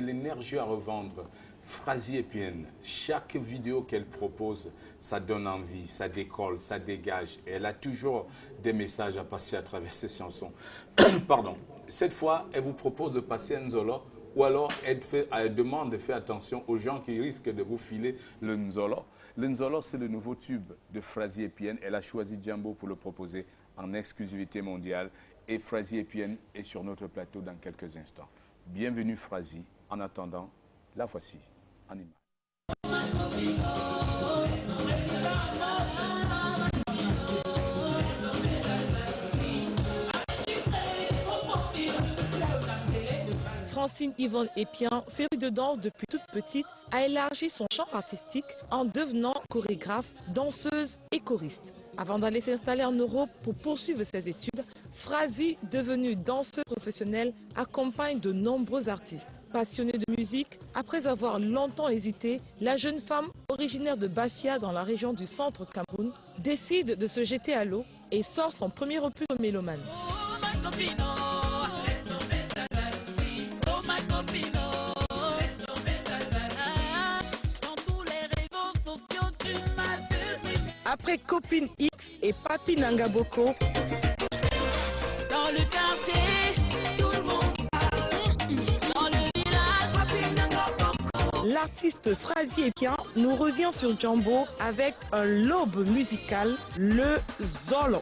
l'énergie à revendre. Frazy Eppienne, chaque vidéo qu'elle propose, ça donne envie, ça décolle, ça dégage. Et elle a toujours des messages à passer à travers ses chansons. Pardon. Cette fois, elle vous propose de passer un Nzolo, ou alors elle demande de faire attention aux gens qui risquent de vous filer le Nzolo. Le Nzolo, c'est le nouveau tube de Frazy Eppienne. Elle a choisi Djambo pour le proposer en exclusivité mondiale. Et Frazy Eppienne est sur notre plateau dans quelques instants. Bienvenue Frazy. En attendant, la voici en image. Francine Yvonne Eppienne, férue de danse depuis toute petite, a élargi son champ artistique en devenant chorégraphe, danseuse et choriste. Avant d'aller s'installer en Europe pour poursuivre ses études, Frazy, devenue danseuse professionnelle, accompagne de nombreux artistes. Passionnée de musique, après avoir longtemps hésité, la jeune femme, originaire de Bafia dans la région du centre Cameroun, décide de se jeter à l'eau et sort son premier opus de mélomane. Après Copine X et Papi Nangaboko, dans le quartier, tout le monde parle. Dans le village, Papi Nangaboko. L'artiste Frazy Eppienne nous revient sur Djambo avec un lobe musical, le Zolo.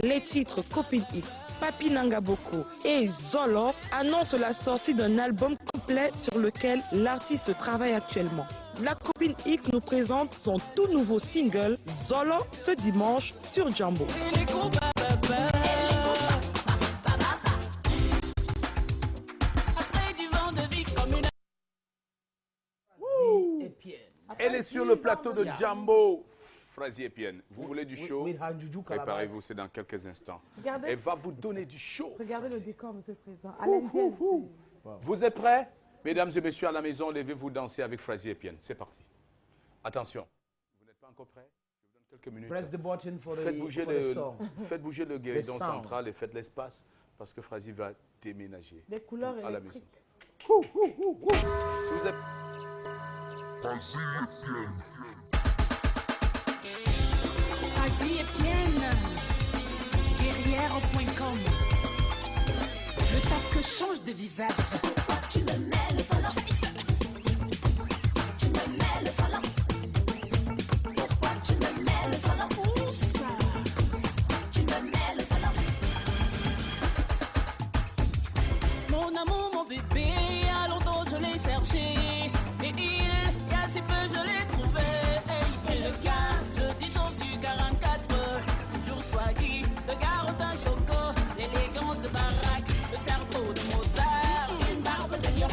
Les titres Copine X, Papi Nangaboko et Zolo annoncent la sortie d'un album complet sur lequel l'artiste travaille actuellement. La Copine X nous présente son tout nouveau single Zolo ce dimanche sur Djambo. Elle est sur le plateau de Djambo. Frazy Eppienne, vous voulez du show? Préparez-vous, c'est dans quelques instants. Regardez, elle va vous donner du show. Regardez le décor, monsieur le Président. À l'indienne. Vous êtes prêts? Mesdames et messieurs à la maison, levez-vous danser avec Frazy Eppienne. C'est parti. Attention, vous n'êtes pas encore prêts? Je vous donne quelques minutes. Press the button for faites bouger le guéridon central et faites l'espace parce que Frazy va déménager des couleurs à la maison. électriques. Vous êtes... Frazy Eppienne. Frazy Eppienne, guerrière.com. Le tas que change de visage. Tu me mets le solo. Tu me mets le solo. Pourquoi tu me mets le solo? Où ça? Tu me mets le solo. Mon amour, mon bébé, à longtemps je l'ai cherché. Et il y a si peu je l'ai trouvé. Et le gars, je dis chose du 44. Toujours soigné, le garotin choco, l'élégance de baraque, le cerveau de Mozart, une barbe de lion.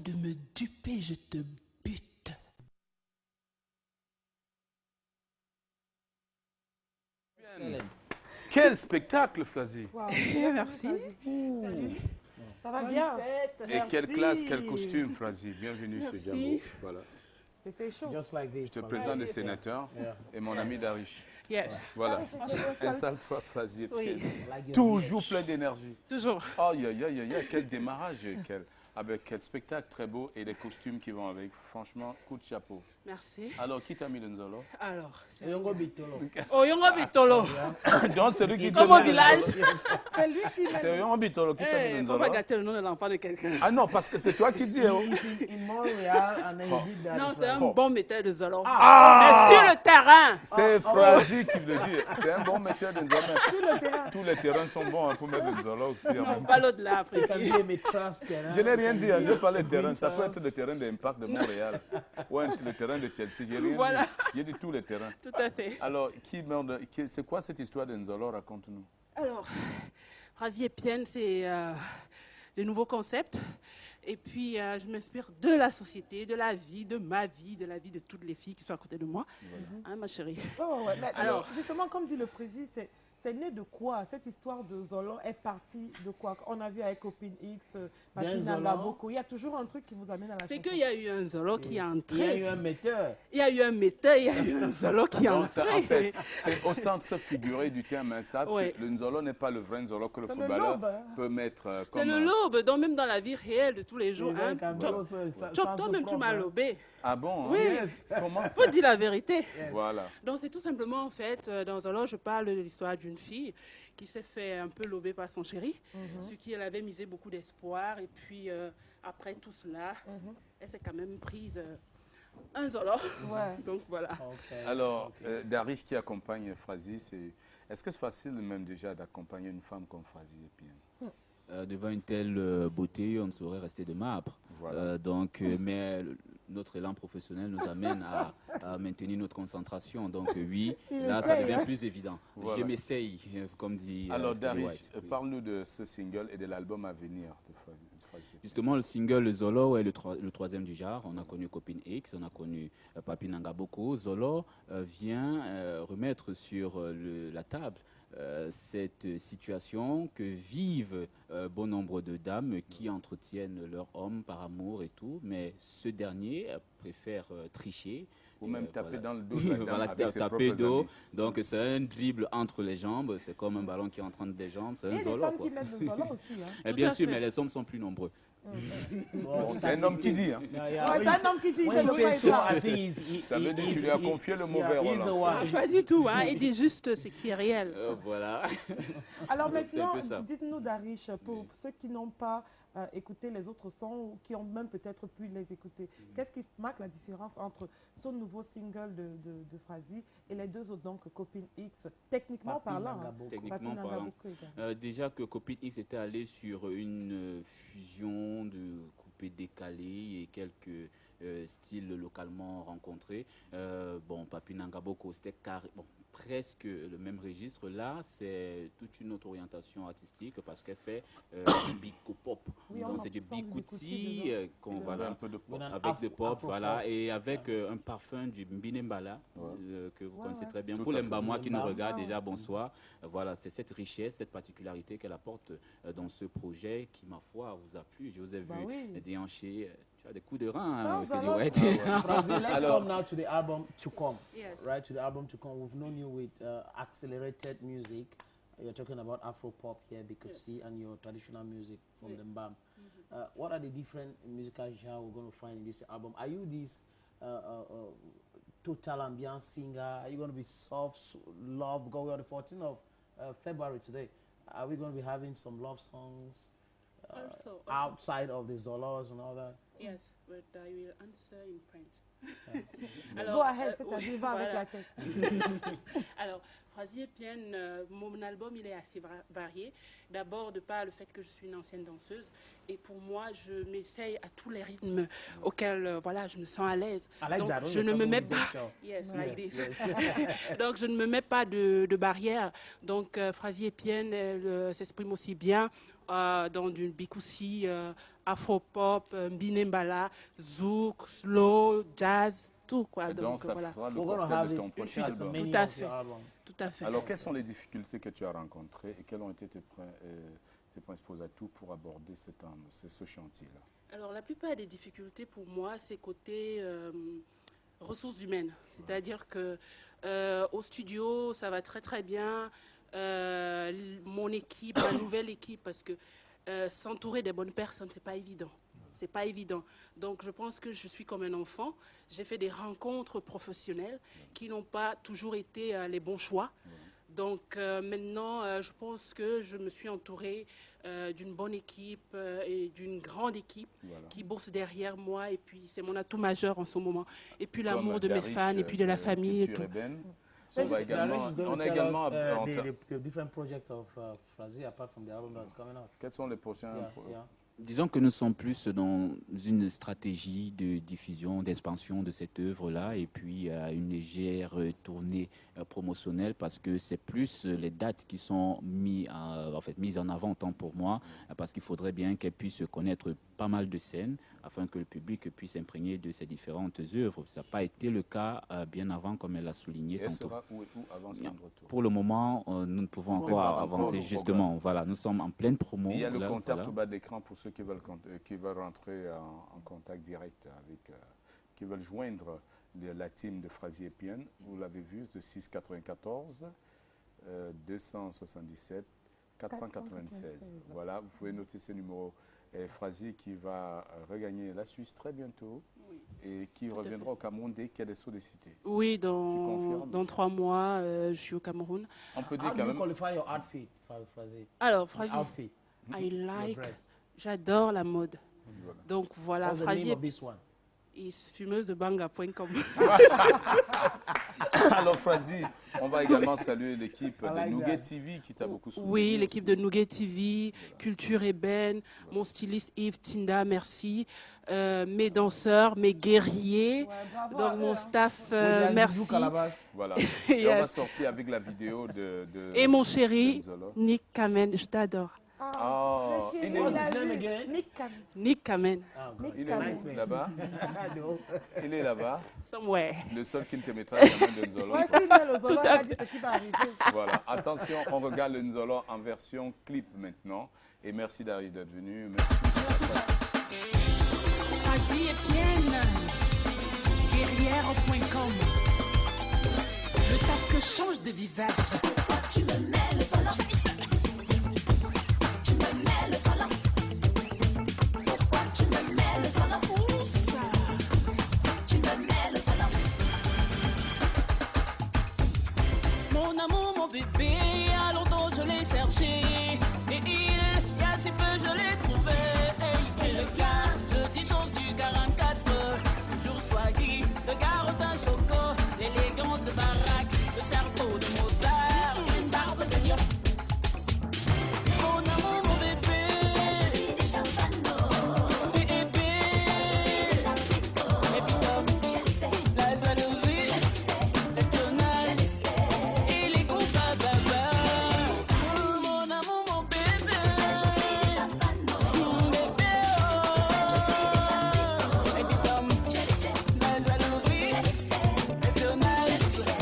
de me duper, je te bute. Quel spectacle, Flazy! Merci. Ça va bien. Et quelle classe, quel costume, Flazy! Bienvenue sur Django. Voilà. C'était chaud. Just like this. Je te présente le sénateur et mon ami Darish. Yes. Voilà. Installe-toi, Flazy. Oui. Toujours plein d'énergie. Toujours. Aïe, aïe, aïe, aïe, quel démarrage, avec quel spectacle très beau et les costumes qui vont avec. Franchement, coup de chapeau. Merci. Alors, qui t'a mis le Nzolo? Alors, c'est Yongo Bitolo. Oh, Yongo Bitolo. Donc, c'est lui qui Comme au village. C'est lui qui l'a C'est Yongo Bitolo qui t'a mis le Il ne faut Nzolo. pas gâter le nom de l'enfant de quelqu'un. Ah non, parce que c'est toi qui dis. Oh. He's in Montreal and then he did that. Non, in c'est un France. bon metteur de Zolo. Ah! Mais sur le terrain. C'est Frazi qui le dit. C'est un bon metteur de Nzolo. Tous les terrains sont bons hein, pour mettre le Nzolo aussi. hein. Non, pas l'au-delà It après. can be a mid-trust, Je n'ai rien dit, hein, je parle de terrain. Ça peut être le terrain d'Impact de Montréal ou le terrain de Chelsea. J'ai rien Voilà. dit. J'ai dit tous les terrains. Tout à fait. Alors, c'est quoi cette histoire de Nzolo? Raconte-nous. Alors, Frazi et Pienne, c'est le nouveau concept. Et puis, je m'inspire de la société, de la vie, de ma vie, de la vie de toutes les filles qui sont à côté de moi. Hein, ma chérie? Ouais. Mais Alors- justement, comme dit le président, c'est né de quoi? Cette histoire de Zolo est partie de quoi? On a vu avec Copine X, Papina Zolo. Laboko. Il y a toujours un truc qui vous amène à la C'est chanson. qu'il y a eu un Zolo qui est Il y a entré. eu un metteur. Il y a eu un metteur, il y a eu un Zolo qui est Donc, en entré. fait, c'est au sens figuré du terme. Hein, ça, Ouais. le Nzolo n'est pas le vrai Nzolo que le C'est le footballeur lobe, hein. peut mettre C'est comme. le lobe, donc même dans la vie réelle de tous les jours. Les Hein, gens qui ont Chop, toi-même, tu m'as lobé. Ah bon? Oui. Hein? Comment ça? Faut dire la vérité. Voilà. Donc c'est tout simplement, en fait, dans Zolo, je parle de l'histoire d'une fille qui s'est fait un peu lober par son chéri, sur qui elle avait misé beaucoup d'espoir. Et puis, après tout cela, elle s'est quand même prise un Zolo. Ouais. Donc voilà. Alors, Darish qui accompagne Frazi, est-ce que c'est facile même déjà d'accompagner une femme comme Frazi et puis, Devant une telle beauté, on ne saurait rester de marbre. Voilà. Mais notre élan professionnel nous amène à maintenir notre concentration. Donc oui, là, ça devient plus évident. Voilà. Je m'essaye, comme dit Alors, Freddy Darish, White. Oui. parle-nous de ce single et de l'album à venir de Frazi. Justement, le single le Zolo est le troisième du genre. On a connu Copine X, on a connu Papi Nangaboko. Zolo vient remettre sur la table cette situation que vivent bon nombre de dames qui entretiennent leur homme par amour et tout, mais ce dernier préfère tricher. Ou même taper voilà. dans le dos de la dame Voilà, avec ses taper propres dos. amis. Donc c'est un dribble entre les jambes, c'est comme un ballon qui est en train des jambes, c'est Et un les Zolo. femmes Quoi. qui mettent le Zolo aussi. Hein. Et Tout bien à sûr, fait. mais les hommes sont plus nombreux. Bon, c'est un homme qui dit. Hein. Ouais, c'est un homme qui dit, When c'est he le says so, président. I think Ça veut dire que tu lui as confié le mauvais he's rôle, the en one. Ah, pas du tout, hein. Il dit juste ce qui est réel. Voilà. Alors C'est un maintenant, peu ça. dites-nous, Darish, pour ceux qui n'ont pas écouté les autres sons ou qui ont même peut-être pu les écouter, qu'est-ce qui marque la différence entre son nouveau single de Frazi et les deux autres, donc Copine X, techniquement Papi parlant? Nangaboko. Papi Techniquement parlant. Nangaboko également. Déjà que Copine X était allé sur une fusion de coupés décalés et quelques styles localement rencontrés. Bon, Papi Nangaboko, c'était presque le même registre. Là, c'est toute une autre orientation artistique parce qu'elle fait du biko pop. Oui, Donc on c'est du sent du bikouti bikouti qu'on dedans. voilà, Un peu de pop. With an avec de pop, afro voilà, pop. et avec un parfum du Mbinembala que vous Ouais, connaissez ouais. très bien. Tout Pour à les fait. Mbamois qui nous Mbam. regardent Ah, déjà, ouais. bonsoir. Voilà, c'est cette richesse, cette particularité qu'elle apporte dans ce projet qui, ma foi, vous a plu. Je vous ai Bah vu oui. déhancher. Tu as des coups de rein, Non, hein, ça Freddy va. White. Frazi, let's Alors- come now to the album To Come. Yes. Right, to the album To Come. We've known you with accelerated music. You're talking about Afro pop here, Bikutsi, and your traditional music from the Mbam. What are the different musical genres we're going to find in this album? Are you this total ambiance singer? Are you going to be soft love? Because we're on the 14th of February today. Are we going to be having some love songs Also, outside of the Zolos and all that? yes, but I will answer in French. Go ahead, oui, c'est-à-dire, va avec voilà. la tête. Alors, Frazi et Pienne, mon album, il est assez varié. D'abord, de par le fait que je suis une ancienne danseuse. Et pour moi, je m'essaye à tous les rythmes auxquels voilà, je me sens à l'aise. I like Donc, that. je ne me mets pas... Show. Yes, Yeah. like this. Donc, je ne me mets pas de barrière. Donc, Frazi et Pienne, elle s'exprime aussi bien dans du bikoussi afro-pop, mbinembala, zouk, slow, jazz, tout quoi. Et donc, ça voilà. fera le We're going to cocktail have de it ton prochain as album. many Tout à of fait. your albums. Tout à fait. Alors, quelles sont les difficultés que tu as rencontrées et quels ont été tes principaux atouts pour aborder ce chantier-là? Alors, la plupart des difficultés pour moi, c'est côté ressources humaines. C'est-à-dire que au studio, ça va très très bien. Mon équipe, la nouvelle équipe, parce que s'entourer des bonnes personnes, c'est pas évident. C'est pas évident. Donc, je pense que je suis comme un enfant. J'ai fait des rencontres professionnelles qui n'ont pas toujours été les bons choix. Donc, maintenant, je pense que je me suis entourée d'une bonne équipe et d'une grande équipe qui bosse derrière moi. Et puis, c'est mon atout majeur en ce moment. Et puis, l'amour de mes fans et puis de la famille. Et tout. On a également the different projects of Frazi apart from the album that's coming out. quels sont les prochains Disons que nous sommes plus dans une stratégie de diffusion, d'expansion de cette œuvre-là et puis une légère tournée promotionnelle parce que c'est plus les dates qui sont mises en avant tant pour moi parce qu'il faudrait bien qu'elle puisse connaître pas mal de scènes afin que le public puisse s'imprégner de ces différentes œuvres. Ça n'a pas été le cas bien avant comme elle l'a souligné Et elle tantôt. sera où et où avant son retour? Pour le moment, nous ne pouvons encore avancer justement. Voilà, nous sommes en pleine promo. Il y a le là, contact voilà. au bas de l'écran pour ceux qui veulent rentrer en contact direct avec, qui veulent joindre la team de Frazi Epien. Vous l'avez vu, de 694 277 496. Voilà, vous pouvez noter ces numéros. Et Frazi qui va regagner la Suisse très bientôt et qui reviendra au Cameroun dès qu'elle est sollicitée. Oui, dans 3 mois, je suis au Cameroun. On peut How dire do quand you même. qualify your outfit, Frazi? Alors, Frazi, Outfit. I like, dress. j'adore la mode. Donc voilà, What's the Frazi name of this one? est fumeuse de banga.com. Alors Frazi, on va également saluer l'équipe de like Nougat that. TV qui t'a beaucoup soutenu. Oui, l'équipe de Nougat TV, Culture Ébène, mon styliste Yves Tinda, merci. Mes danseurs, mes guerriers, donc mon staff, merci. Voilà. Yes. Et on va sortir avec la vidéo de Et mon chéri, Nzolo. Nick Kamen, je t'adore. Oh, il est What's his name again? Nick Kamen, Il est là-bas. Il est là-bas. somewhere. Le seul qui ne te mettra jamais de Nzolo. Voilà. Attention, on regarde le Nzolo en version clip maintenant. Et merci d'être venu. Frazi Epien, guerrière.com. Le tac que change de visage. Tu me mets le solo. Tu me mets le solo. Pourquoi tu me mets le solo? Où ça? Tu me mets le solo. Mon amour, mon bébé, à longtemps je l'ai cherché. Et il y a si peu je l'ai trouvé. Et le gars, le dijonce du 44, toujours swaggy, le garotin choco, l'élégance de baraque, le cerveau de Mozart, une barbe de lion. Mon amour, mon bébé, je suis déjà fano. Bébé, je suis déjà frico. Et puis comme, je le sais, la jalousie, je le sais, l'espionnage, je le sais, et les coups baba. Mon amour, mon bébé, je suis déjà fano. Bébé, je suis déjà frico. Et puis comme, je le sais, la jalousie, je le sais, l'espionnage, je le sais,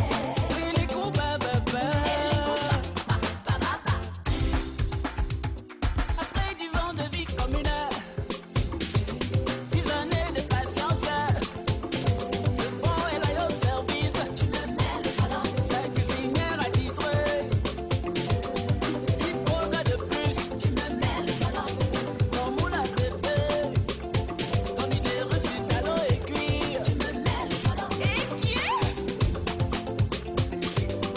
et les coups baba. Après 10 ans de vie commune, 10 années de patience, le bon est là au service. Tu me mets le salon, la cuisinière attitrée, une coca de plus. Tu me mets le salon, ton moule à bébé, ton idée reçue talon et cuir. Tu me mets le salon, et qui est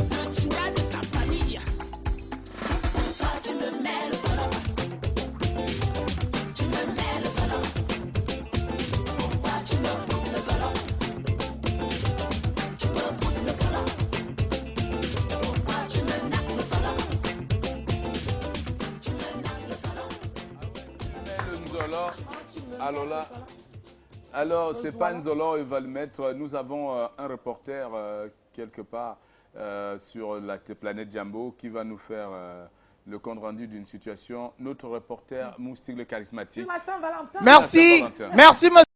le tina de ta famille? Toi, tu me mets le salon. Tu me mets le salon. Pourquoi tu me boudes le salon? Tu me boudes le salon. Pourquoi tu me nappes le salon? Tu me nappes le salon. Le Nzolo. Alors là. Alors, c'est pas Nzolo, il va le mettre. Nous avons un reporter quelque part sur la planète Jambo qui va nous faire le compte rendu d'une situation. Notre reporter Moustique le charismatique. Sur la Saint-Valentin. Merci. Saint-Valentin. Merci, monsieur.